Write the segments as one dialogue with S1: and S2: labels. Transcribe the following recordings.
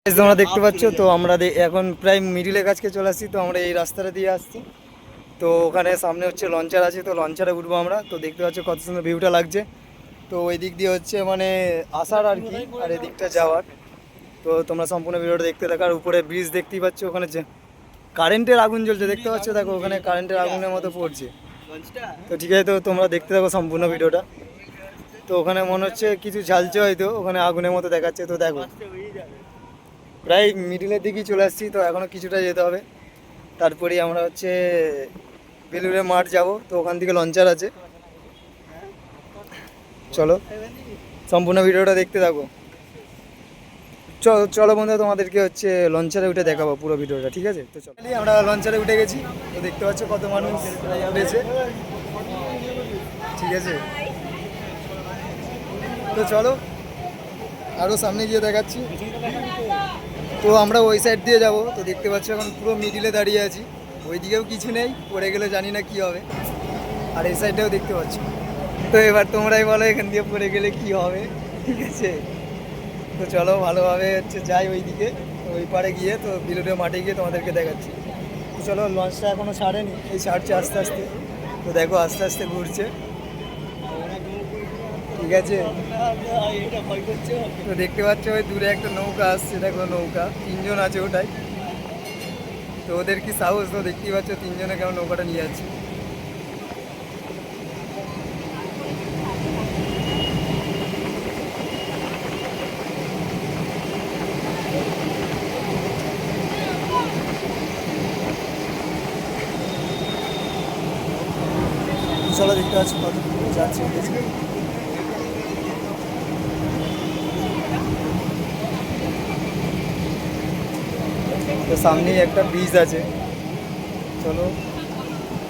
S1: তোমরা দেখতে পাচ্ছ তো আমরা এখন প্রায় মিডিলের কাছকে চলে আসছি। তো আমরা এই রাস্তাটা দিয়ে আসছি। তো ওখানে সামনে হচ্ছে লঞ্চার আছে, তো লঞ্চারে উঠবো আমরা। তো দেখতে পাচ্ছ কত সুন্দর ভিউটা লাগছে। তো ওই দিক দিয়ে হচ্ছে মানে আসার আর কি, আর এদিকটা যাওয়ার। তো তোমরা সম্পূর্ণ ভিডিওটা দেখতে থাকার। উপরে ব্রিজ দেখতেই পাচ্ছ, ওখানে যে কারেন্টের আগুন জ্বলছে দেখতে পাচ্ছ, দেখো ওখানে কারেন্টের আগুনের মতো পড়ছে। তো ঠিক আছে, তো তোমরা দেখতে থাকো সম্পূর্ণ ভিডিওটা। তো ওখানে মনে হচ্ছে কিছু ঝালছে, হয়তো ওখানে আগুনের মতো দেখাচ্ছে। তো দেখো প্রায় মিডিলের দিকেই চলে আসছি। তো এখনও কিছুটা যেতে হবে, তারপরেই আমরা হচ্ছে বেলুড়ে মাঠ যাব। তো ওখান থেকে লঞ্চার আছে, চলো সম্পূর্ণ ভিডিওটা দেখতে থাকো। চলো বন্ধু, তোমাদেরকে হচ্ছে লঞ্চারে উঠে দেখাবো পুরো ভিডিওটা, ঠিক আছে? তো চলো, আমরা লঞ্চারে উঠে গেছি। তো দেখতে পাচ্ছ কত মানুষ উঠেছে, ঠিক আছে? তো চলো আরও সামনে গিয়ে দেখাচ্ছি। তো আমরা ওই সাইড দিয়ে যাব। তো দেখতে পাচ্ছ এখন পুরো মিডিলে দাঁড়িয়ে আছি, ওইদিকেও কিছু নেই, পড়ে গেলে জানি না কি হবে। আর এই সাইডটাও দেখতে পাচ্ছ। তো এবার তোমরাই বলো এখান দিয়ে পড়ে গেলে কি হবে, ঠিক আছে? তো চলো ভালোভাবে হচ্ছে যাই ওই দিকে, ওই পাড়ে গিয়ে তো বিলুড়ে মাঠে গিয়ে তোমাদেরকে দেখাচ্ছি। তো চলো, লঞ্চটা এখনও ছাড়েনি, এই ছাড়ছে আস্তে আস্তে। তো দেখো আস্তে আস্তে ঘুরছে, ঠিক আছে? তো দেখতে পাচ্ছ ওই দূরে একটা নৌকা আসছে, দেখো নৌকা, তিনজন আছে ওটাই। তো ওদের কি সাহস, তো দেখতেই পাচ্ছ তিনজনে কেমন নৌকাটা নিয়ে যাচ্ছে। চলো দেখতে পাচ্ছি কত যাচ্ছে। তো সামনেই একটা ব্রিজ আছে, চলো।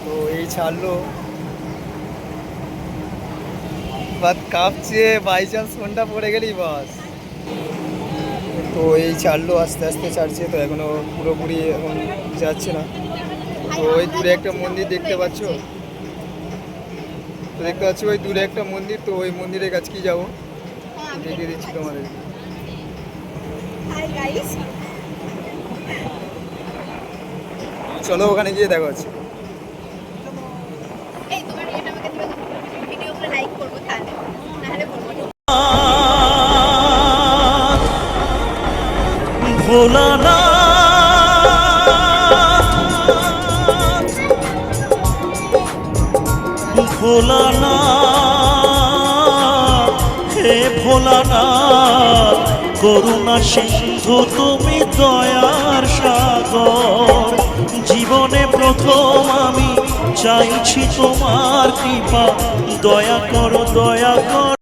S1: তো এই ছাড়লো, বাদ কাঁপছে, বাই চান্স ফোনটা পড়ে গেলেই বাস। তো এই ছাড়লো, আস্তে আস্তে ছাড়ছে। তো এখনো পুরোপুরি এখন যাচ্ছে না। তো ওই দূরে একটা মন্দির দেখতে পাচ্ছ, তো দেখতে পাচ্ছ ওই দূরে একটা মন্দির। তো ওই মন্দিরের কাছে কি যাবো, দেখিয়ে দিচ্ছি তোমাদের। চলো ওখানে গিয়ে দেখা হচ্ছে।
S2: ভোলানাথ, হে ভোলানাথ, করুণা সিন্ধু তুমি দয়ার সাগর। জীবনে প্রথম আমি চাইছি তোমার কৃপা, দয়া করো দয়া করো।